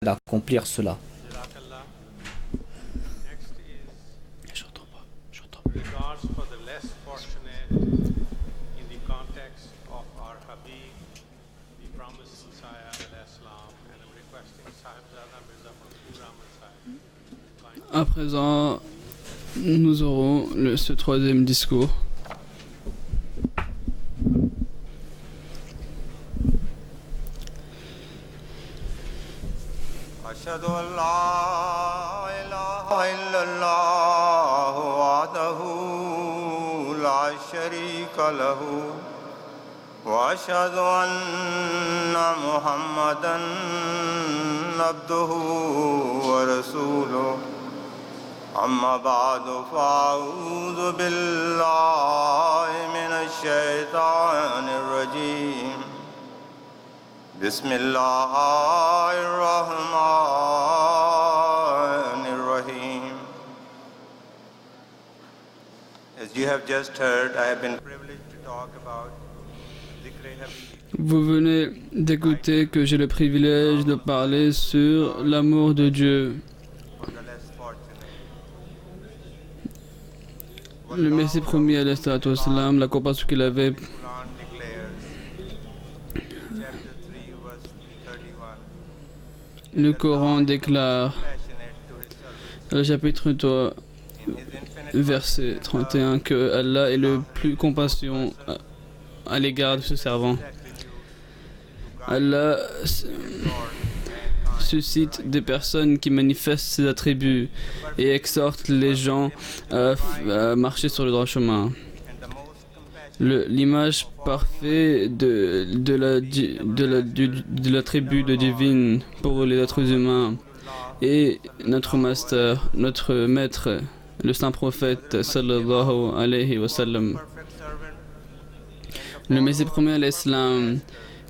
d'accomplir cela. Jazakallah. Next is J'entends pas, j'entends regards for the less fortunate in the context of our Habib, the promised Messiah al-Islam, and I'm requesting Sahibzada Mirza Mansur Ahmad Sahib. À présent, nous aurons ce troisième discours. أشهد أن لا إله إلا الله وحده لا شريك له وأشهد أن محمدا عبده ورسوله أما بعد فأعوذ بالله من الشيطان الرجيم بسم الله الرحمن الرحيم. As you have just heard, I have been privileged to talk about Dhikr Habib. Vous venez d'écouter que j'ai le privilège de parler sur l'amour de Dieu. For the less fortunate. Le Messie promis alayhi salatu wassalam, la compassion qu'il avait, Quran declares, chapter 3, verse 31, le Coran déclare, passionate to his servant. le chapitre 3, In his infinite verset 31, que Allah est le plus compassion à l'égard de ce servant. Allah suscite des personnes qui manifestent ses attributs et exhorte les gens à marcher sur le droit chemin. and the most compassionate L'image parfaite de l'attribut de divine pour les êtres humains est notre master, notre maître, le saint prophète sallallahu alayhi wa sallam. perfect servant Le Messie promis à l'Islam,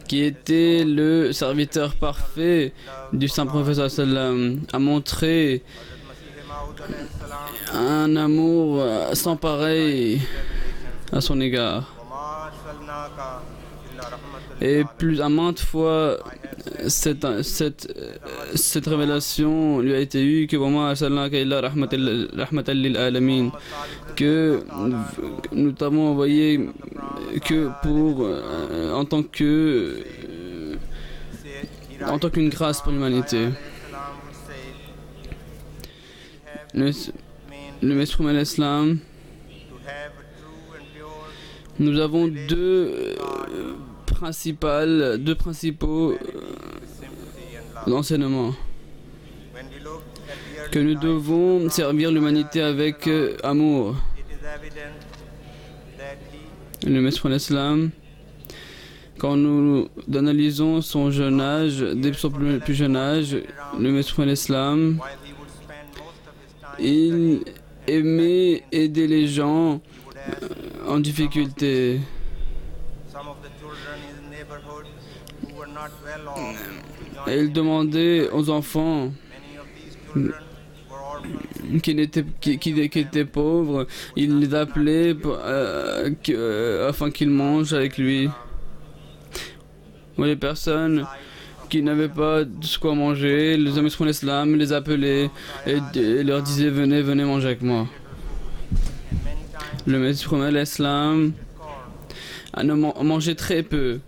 qui était le serviteur parfait du saint prophète sallallahu alayhi wa sallam, a montré Masih Maud alayhi salam un amour sans pareil à son égard. وما أرسلناك إلا رحمة Et للعالمين. plus à maintes fois, cette révélation lui a été eue que vraiment que nous t'avons envoyé que pour en tant qu'une grâce pour l'humanité. Le Messie de l'Islam, nous avons deux principaux enseignements. Que nous devons servir l'humanité avec amour. Le Messie de l'Islam, quand nous analysons son jeune âge, dès son plus jeune âge, le Messie de l'Islam, il aimait aider les gens en difficulté. Et il demandait aux enfants qui étaient pauvres, il les appelait afin qu'ils mangent avec lui. Ou les personnes qui n'avaient pas de quoi manger, les amis de l'Islam les appelaient et leur disaient venez manger avec moi. Le Messie promet l'Islam a mangé très peu.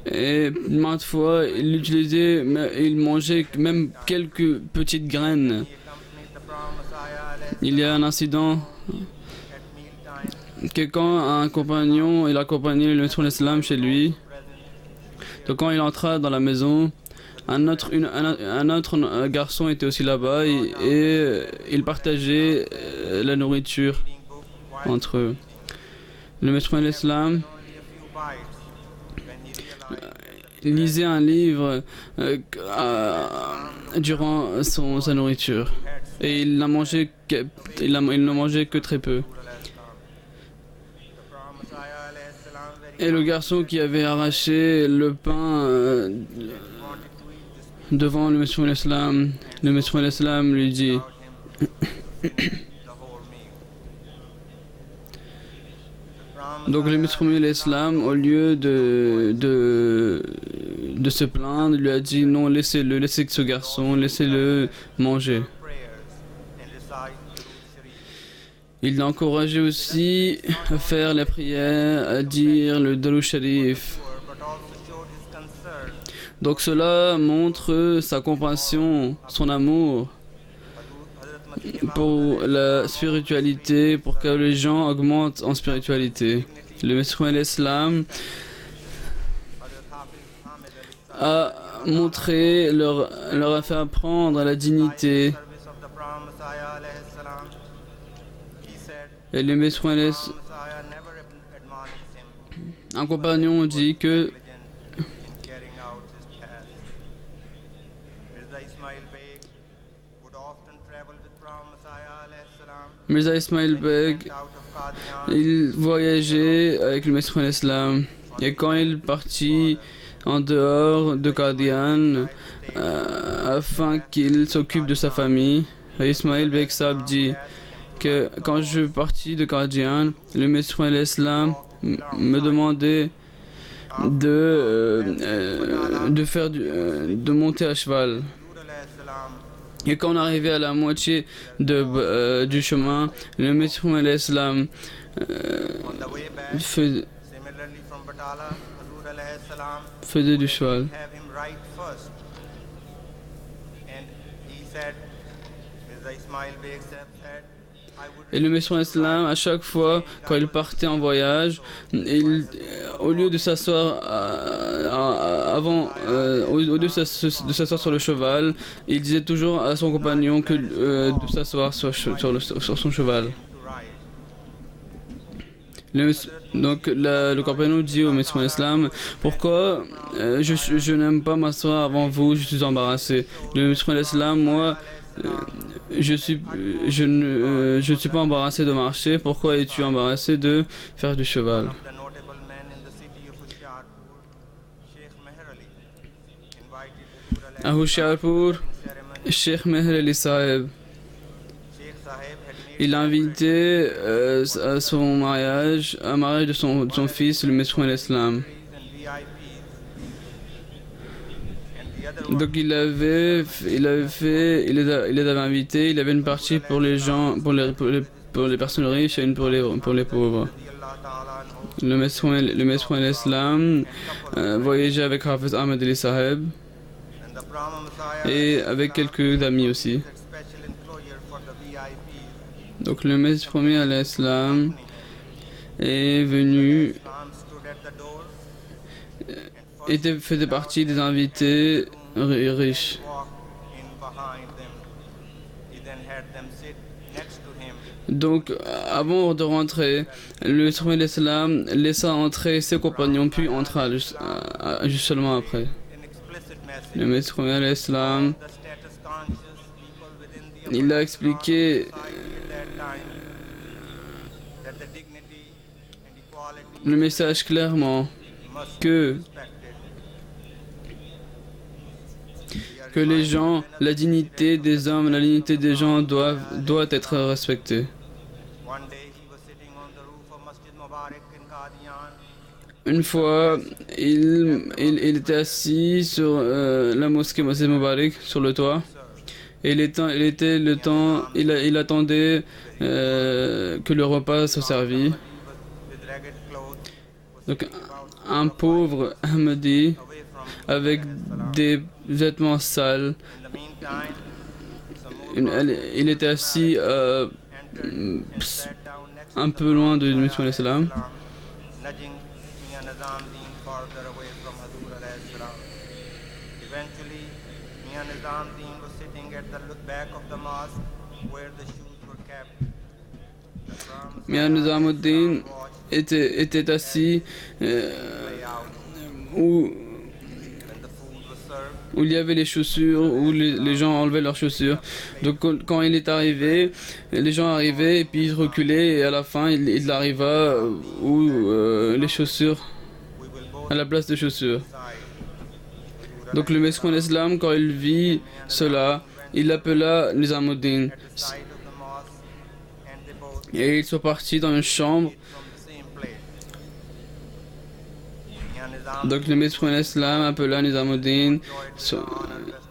Et maintes fois, il mangeait même quelques petites graines. Il y a un incident que quand un compagnon, il accompagnait le Messie de l'Islam chez lui, donc quand il entra dans la maison, un autre garçon était aussi là-bas et ils partageaient la nourriture entre eux. Le Messie de l'Islam lisait un livre durant sa nourriture et il ne mangeait que très peu. Et le garçon qui avait arraché le pain devant le Messie de l'Islam lui dit donc le Messie de l'Islam, au lieu de de se plaindre, il lui a dit non, laissez-le, laissez ce garçon, laissez-le manger. prayers and recite Durood Sharif. Il l'a encouragé aussi à faire les prières, à dire le Darou Sharif. But also showed his concern. Donc cela montre sa compassion, son amour Hazrat Masih pour la spiritualité, pour que les gens augmentent en spiritualité. Le Messie l'Islam a montré, leur a fait apprendre la dignité. service of the Prophet Messiah alayhi salam. He said, Et le Messie Messiah never admonished him un compagnon dit que diligent in carrying out his task. Mirza Ismail Beg would often travel with Prophet Messiah alayhi salam. Mirza Ismail Beg, Out of Qadian, il voyageait avec le Messie l'Islam. Et quand il partit en dehors de Qadian, afin qu'il s'occupe de sa famille, Ismail Beg Sahib dit que quand je partis de Qadian, le Messie l'Islam me demandait de monter à cheval. Huzur alayhi salam Et quand on arrivait à la moitié du chemin, le Messie l'Islam on the way back, faisait similarly from Batala, Huzur alayhi salam du cheval. have him ride first. And he said, Mirza Ismail Beg said, I would Et le Messie l'Islam, à chaque fois, quand il partait en voyage, au lieu de s'asseoir au lieu de s'asseoir sur le cheval, il disait toujours à son compagnon de s'asseoir sur son cheval. to ride. Donc le compagnon dit au Messie l'Islam, pourquoi je n'aime pas m'asseoir avant vous, je suis embarrassé. Le Messie l'Islam, moi, je ne suis pas embarrassé de marcher, pourquoi es-tu embarrassé de faire du cheval? The notable men in the city of Hoshiarpur, Sheikh Meher Ali, invited Huzur À alayhi Hoshiarpur, ceremony. Sheikh Meher Ali Sahib, Sheikh Sahib had made il a invité à son mariage, un mariage de son fils, le Messie l'Islam. and VIPs. And the other Donc il les avait invités, il avait une partie pour les gens, pour les personnes riches et une pour les pauvres. Allah Ta'ala anhu, Le Messie l'Islam voyageait avec Hafiz Ahmed Ali Sahib and the Brahma Messiah et avec quelques amis aussi. had special enclosure for the VIPs. Donc le Messie l'Islam est venu, Islam stood at the door faisait partie des invités riches. walked in behind them. He then had them sit next to him. Donc avant de rentrer, le Messie l'Islam laissa entrer ses compagnons puis entra juste seulement après. An explicit message. Le Messie l'Islam, The status conscious people within the il a expliqué society at that time that the dignity and equality le message clairement must que be respected. que les gens, la dignité des hommes, la dignité des gens doit être respectée. One day he was sitting on the roof of Masjid Mubarak in Qadian. Une fois, il était assis sur la mosquée Masjid Mubarak, sur le toit, et il attendait que le repas soit servi. With ragged clothes was Donc un pauvre Ahmadi away from avec des vêtements sales, in the meantime il était assis entered and sat down next un peu loin de Messie l'Islam. Islam, nudging Mian Nizamuddin farther away from Huzur alayhi salam. Eventually, Mian Nizamuddin was sitting at the back of the mosque where the shoes were kept. The Brahmins Mian Nizamuddin watched était assis play out. où When the food was served, il y avait les chaussures, où les gens enlevaient leurs chaussures. Donc quand il est arrivé, les gens arrivaient et puis ils reculaient et à la fin il arriva où les chaussures, we will both à la place des chaussures. side. Donc le Messie l'Islam, quand il vit cela, il appela Nizamuddin At the side of the mosque, and they both et ils sont partis dans une chambre from the same place. Mian Donc le maître l'islam appela Nizamuddin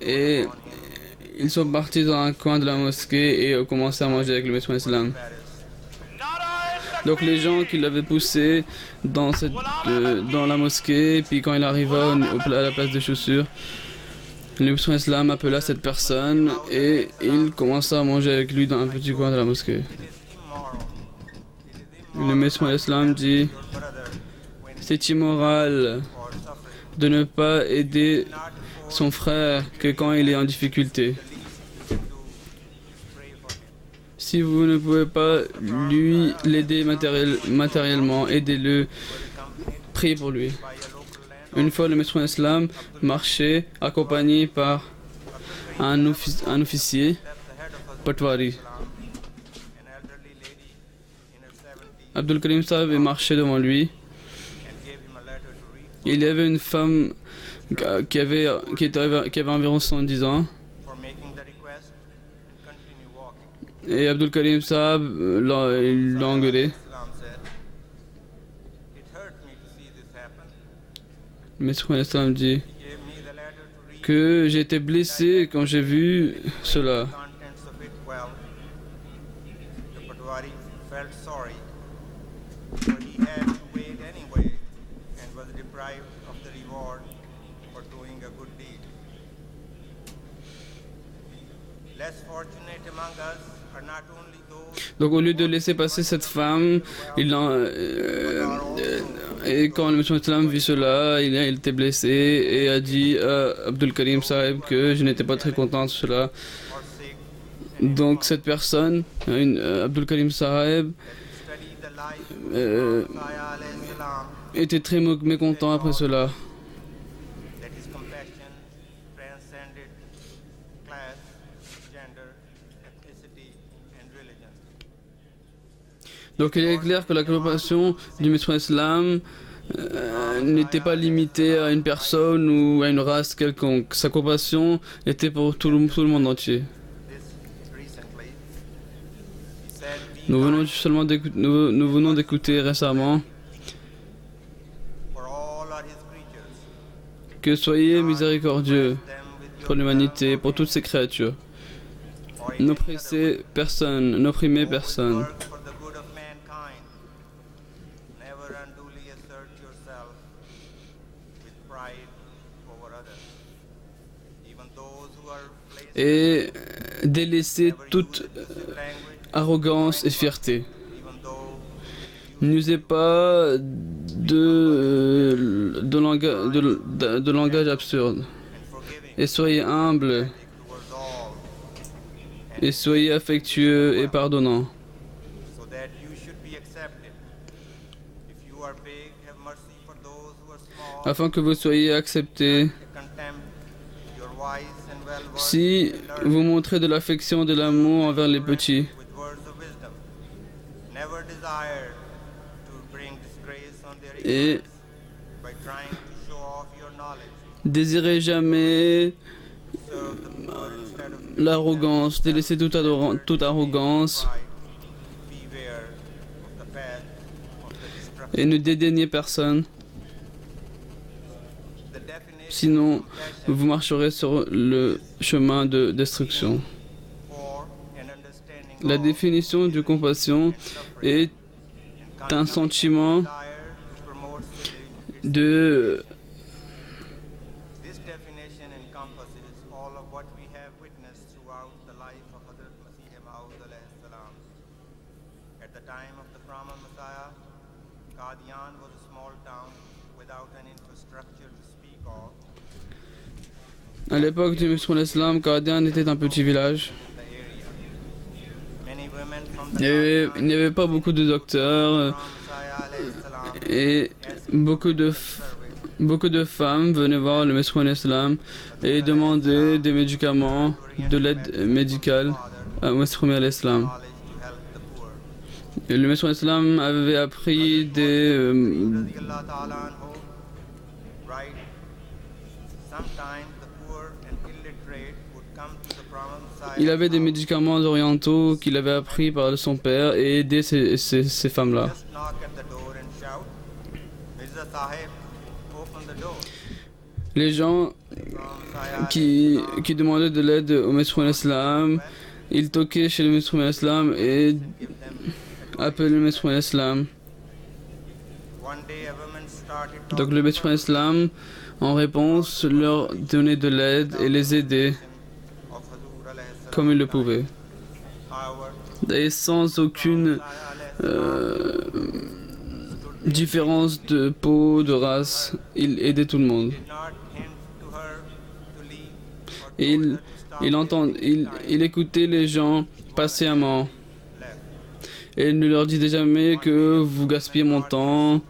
et ils sont partis dans un coin de la mosquée et ont commencé à manger avec le maître l'islam. Donc les gens qui l'avaient poussé dans la mosquée, puis quand il arriva à la place des chaussures, le maître l'islam appela cette personne et il commença à manger avec lui dans un petit coin de la mosquée. Le maître l'islam dit: c'est immoral de ne pas aider son frère que quand il est en difficulté. Si vous ne pouvez pas l'aider matériellement, aidez-le, priez pour lui. Une fois, le maître l'islam marchait accompagné par un officier, Patwari. Abdul Karim Sahib marchait devant lui. Il y avait une femme qui avait environ 110 ans. Et Abdul Karim Sahib l'a engueulé. Le maître l'islam dit que j'ai été blessé quand j'ai vu cela. Donc au lieu de laisser passer cette femme, et quand le monsieur Islam vit cela, il était blessé et a dit à Abdul Karim Sahib que je n'étais pas très content de cela. Donc cette personne, Abdul Karim Sahib, était très mécontent après cela. Donc il est clair que la compassion du maître l'islam n'était pas limitée à une personne ou à une race quelconque. Sa compassion était pour tout le monde entier. Nous venons d'écouter récemment que soyez miséricordieux pour l'humanité, pour toutes ces créatures. N'opprimez personne. Et délaissez toute arrogance et fierté. N'usez pas de langage absurde. Et soyez humble. Et soyez affectueux et pardonnant. Afin que vous soyez acceptés. Si vous montrez de l'affection, de l'amour envers les petits, et désirez jamais l'arrogance, délaissez toute arrogance et ne dédaignez personne. Sinon, vous marcherez sur le chemin de destruction. La définition de compassion est un sentiment de À l'époque du maître l'islam, Qadian était un petit village. Il n'y avait pas beaucoup de docteurs et beaucoup de femmes venaient voir le maître l'islam et demandaient des médicaments, de l'aide médicale à maître l'islam. Le maître l'islam avait appris Il avait des médicaments orientaux qu'il avait appris par son père et aidé ces femmes-là. Les gens qui demandaient de l'aide au Messie l'Islam, ils toquaient chez le Messie l'Islam et appelaient le Messie l'Islam. Donc le Messie l'Islam, en réponse, leur donnait de l'aide et les aidait comme il le pouvait. Et sans aucune différence de peau, de race, il aidait tout le monde. Et il écoutait les gens patiemment. Et il ne leur disait jamais que vous gaspillez mon temps.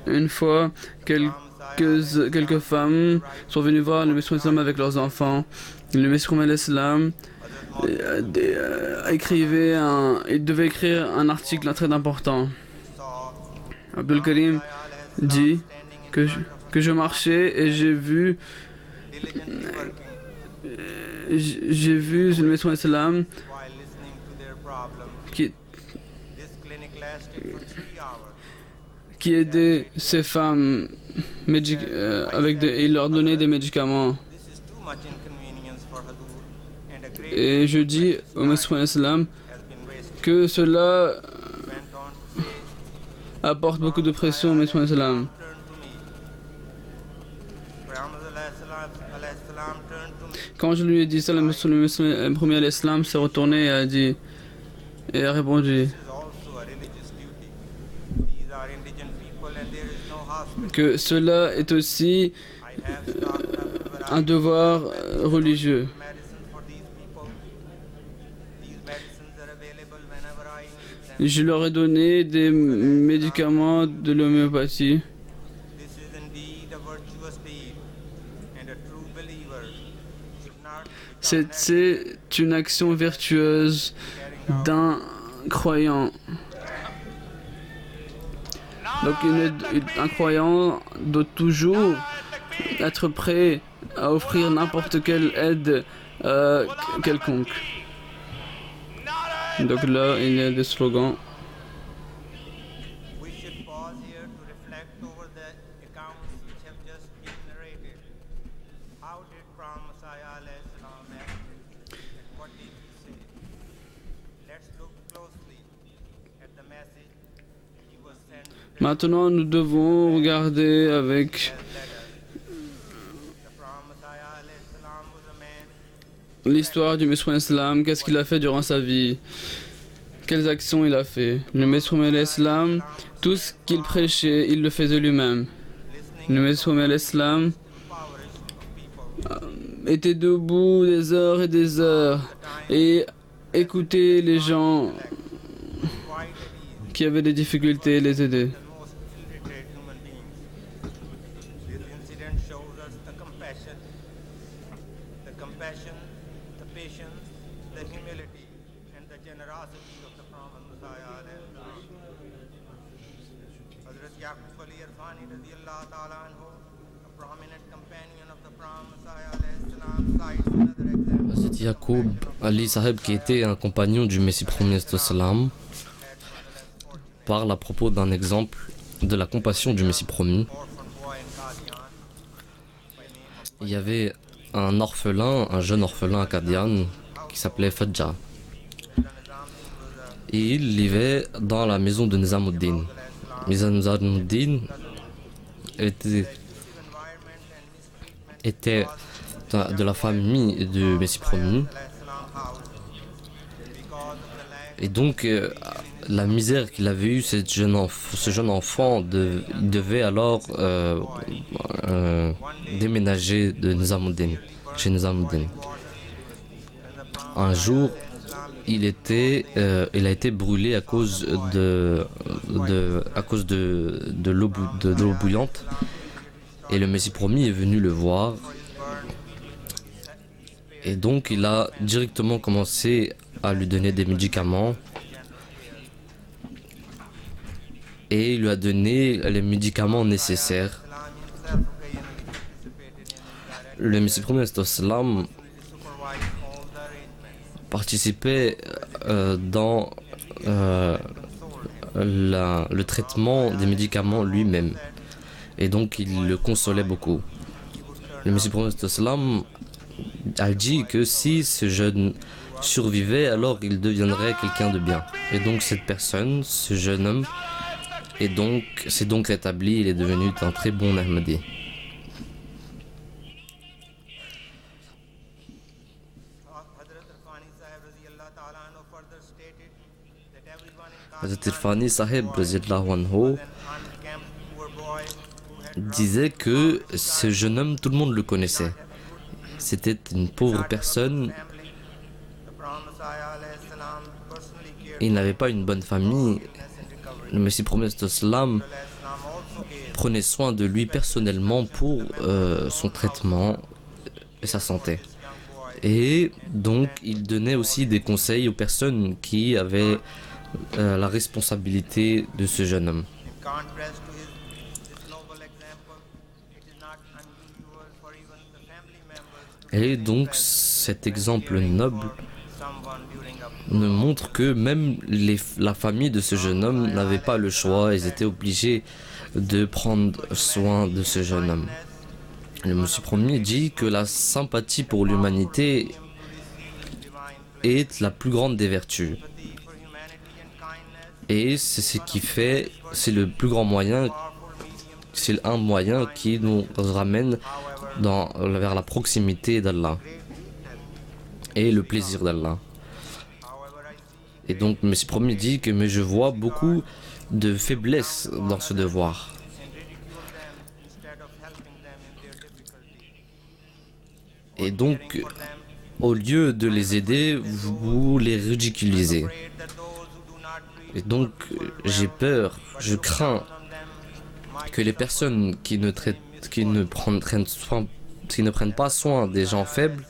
Une fois, quelques femmes sont venues voir le Messie avec leurs enfants. Le Messie l'Islam il devait écrire un article très important. Abdul Karim dit que je marchais et j'ai vu le Messie l'Islam qui aidait ces femmes il leur donnait des médicaments. Et je dis au Messie l'Islam que cela apporte beaucoup de pression au Messie l'Islam. Quand je lui ai dit ça, le premier l'Islam s'est retourné et a répondu que cela est aussi un devoir religieux. Je leur ai donné des médicaments de l'homéopathie. C'est une action vertueuse d'un croyant. Donc un croyant doit toujours être prêt à offrir n'importe quelle aide quelconque. Donc là, il y a des slogans. Maintenant, nous devons regarder avec l'histoire du Messie l'Islam, qu'est-ce qu'il a fait durant sa vie, quelles actions il a fait. Le Messie l'Islam, tout ce qu'il prêchait, il le faisait lui-même. Le Messie l'Islam était debout des heures et des heures et écoutait les gens qui avaient des difficultés et les aider. Hazrat Yaqub Ali Sahib, qui était un compagnon du Messie premier sallam, parle à propos d'un exemple de la compassion du Messie promis. Il y avait un jeune orphelin à Qadian qui s'appelait Fadja. Et il vivait dans la maison de Nizamuddin. Nizamuddin était de la famille du Messie promis. Et donc, la misère qu'il avait eue, ce jeune enfant, il devait alors déménager de chez Nizamuddin. Un jour, il a été brûlé à cause de l'eau bouillante. Et le Messie promis est venu le voir. Et donc, il a directement commencé à lui donner des médicaments. Et il lui a donné les médicaments nécessaires. Le Messie promis sallam participait dans le traitement des médicaments lui-même. Et donc il le consolait beaucoup. Le Messie prophète sallam a dit que si ce jeune survivait, alors il deviendrait quelqu'un de bien. Et donc cette personne, ce jeune homme, s'est donc rétabli, il est devenu un très bon Ahmadi. Hazrat Irfani Sahib radhiyallahu anhu disait que ce jeune homme, tout le monde le connaissait. C'était une pauvre personne. Il n'avait pas une bonne famille. Le Messie prophète sallam prenait soin de lui personnellement pour son traitement et sa santé. Et donc il donnait aussi des conseils aux personnes qui avaient la responsabilité de ce jeune homme. Et donc cet exemple noble nous montre que même la famille de ce jeune homme n'avait pas le choix, ils étaient obligés de prendre soin de ce jeune homme. Le Messie premier dit que la sympathie pour l'humanité est la plus grande des vertus. Et c'est ce qui fait, c'est le plus grand moyen, c'est un moyen qui nous ramène vers la proximité d'Allah et le plaisir d'Allah. Et donc, M. Premier dit que mais je vois beaucoup de faiblesse dans ce devoir. Et donc, au lieu de les aider, vous les ridiculisez. Et donc, j'ai peur, je crains que les personnes qui ne prennent pas soin des gens faibles,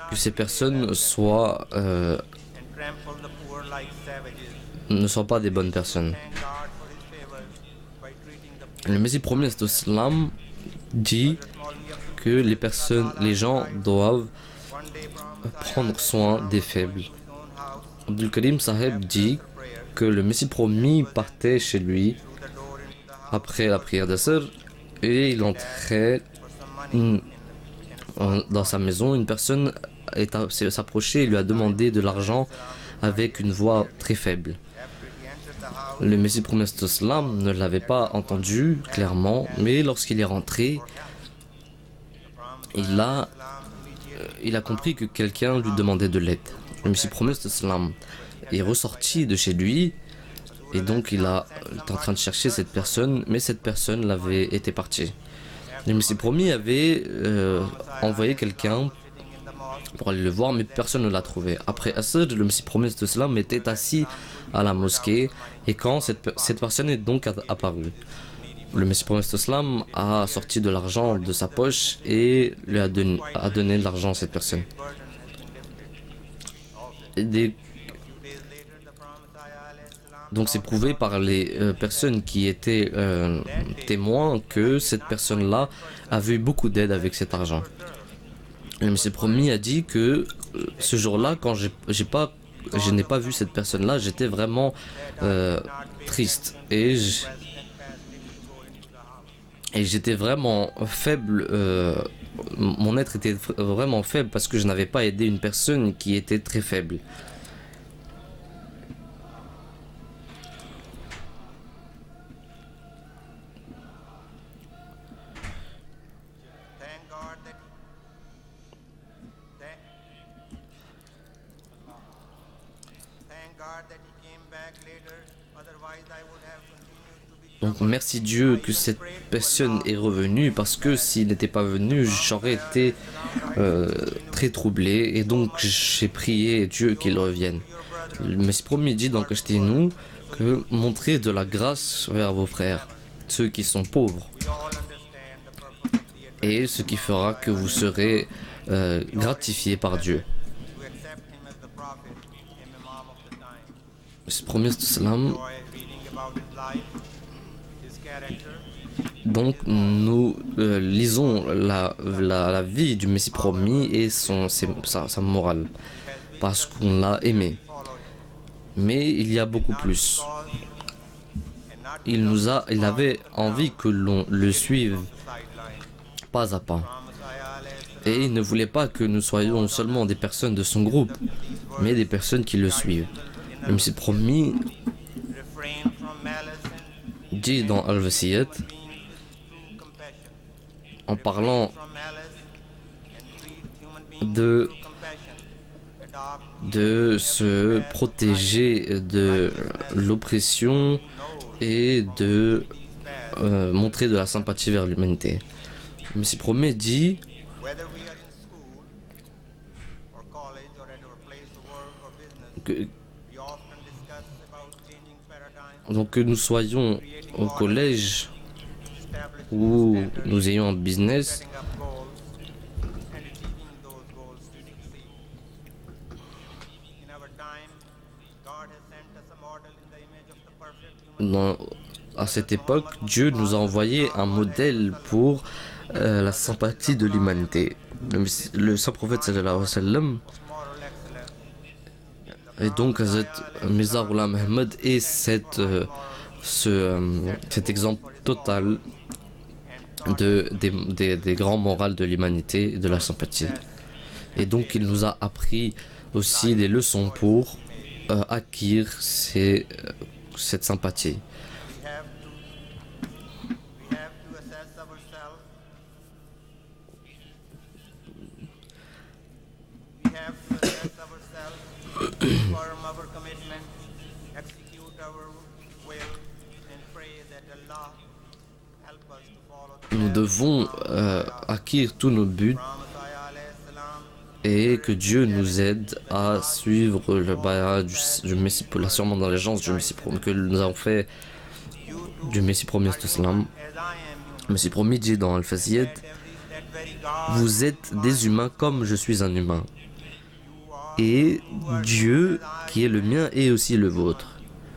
que ces personnes ne soient pas des bonnes personnes. Le Messie premier islam dit que les gens doivent prendre soin des faibles. Abdul Karim Sahib dit que le Messie promis partait chez lui après la prière d'Asr et il entrait dans sa maison. Une personne s'est approchée et lui a demandé de l'argent avec une voix très faible. Le Messie promis islam ne l'avait pas entendu clairement, mais lorsqu'il est rentré, il a compris que quelqu'un lui demandait de l'aide. Le Messie promis islam est ressorti de chez lui et donc il est en train de chercher cette personne, mais cette personne était partie. Le Messie promis avait envoyé quelqu'un pour aller le voir, mais personne ne l'a trouvé. Après Asr, le Messie promis islam était assis à la mosquée et quand cette personne est donc apparue. Le Messie promis islam a sorti de l'argent de sa poche et lui a donné de l'argent à cette personne. Donc c'est prouvé par les personnes qui étaient témoins que cette personne-là avait eu beaucoup d'aide avec cet argent. Le Messie promis a dit que ce jour-là, quand je n'ai pas vu cette personne-là, j'étais vraiment triste et j'étais vraiment faible. Mon être était vraiment faible parce que je n'avais pas aidé une personne qui était très faible. Donc merci Dieu que cette personne est revenue parce que s'il n'était pas venu, j'aurais été très troublé et donc j'ai prié Dieu qu'il revienne. Le Messie promis dit dans Kashtinu que montrez de la grâce vers vos frères, ceux qui sont pauvres, et ce qui fera que vous serez gratifiés par Dieu. Le Messie promis islam. Donc nous lisons la vie du Messie promis et sa morale, parce qu'on l'a aimé. Mais il y a beaucoup plus. il avait envie que l'on le suive pas à pas. Et il ne voulait pas que nous soyons seulement des personnes de son groupe, mais des personnes qui le suivent. Le Messie promis refrain from malice and dit dans Al-Wasiyat, beings through compassion. en parlant From malice and treat human beings de, through compassion. Adopt de se protéger de l'oppression et de montrer de la sympathie vers l'humanité. Le Messie promis dit whether we are in school or college or at our place of work or business. que, We often discuss about changing paradigms, donc que nous soyons au collège establishing ou standards, nous ayons un business, setting up goals, and achieving those goals to succeed. In our time, God has sent us a model in the image of the perfect human. à cette époque, Dieu nous a envoyé un modèle pour la sympathie de l'humanité. Le saint prophète sallallahu alayhi wa sallam Moral excellence. et donc Hazrat Mirza Ghulam Ahmad est cet exemple total des grands morales de l'humanité et de la sympathie. Et donc il nous a appris aussi des leçons pour acquérir cette sympathie. We have to assess ourselves. We have to assess ourselves, confirm our commitment, execute our will, and pray that Allah help us to follow the Nous path devons acquérir tous nos buts of Messiah alayhi salam. et que Dieu nous aide à suivre le bayat du Messie, la sûrement dans l'agence du Messie promis que nous avons fait du Messie promis d'Islam. As I am human, Le Messie promis dit dans Al-Faziyat, that very God vous êtes des humains comme je suis un humain. Et Dieu qui est le mien est aussi le vôtre.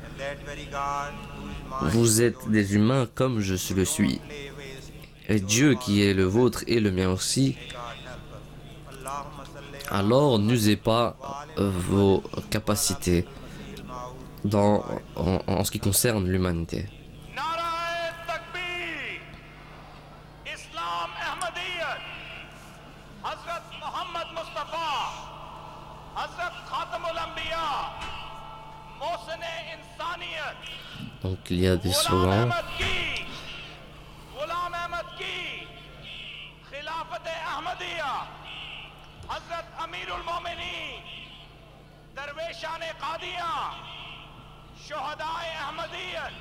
and that very God who is mine Vous êtes des humains comme je le suis. lay waste. Et Dieu qui est le vôtre et le mien aussi. God help us. Allahumma salli Alors n'usez pas vos capacités en ce qui concerne l'humanité. नाराए तकबीर इस्लाम अहमदियत हजरत मोहम्मद मुस्तफ़ा हजरत खातमुल अंबिया मोहसिन इंसानियत Donc il y a des गुलाम slogans. अहमद की खिलाफत अहमदिया हजरत अमीरुल मोमिनीन दरवेशान कादिया शुहदाए अहमदियत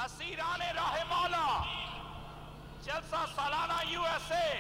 असीरान राह मौला जलसा सालाना यूएसए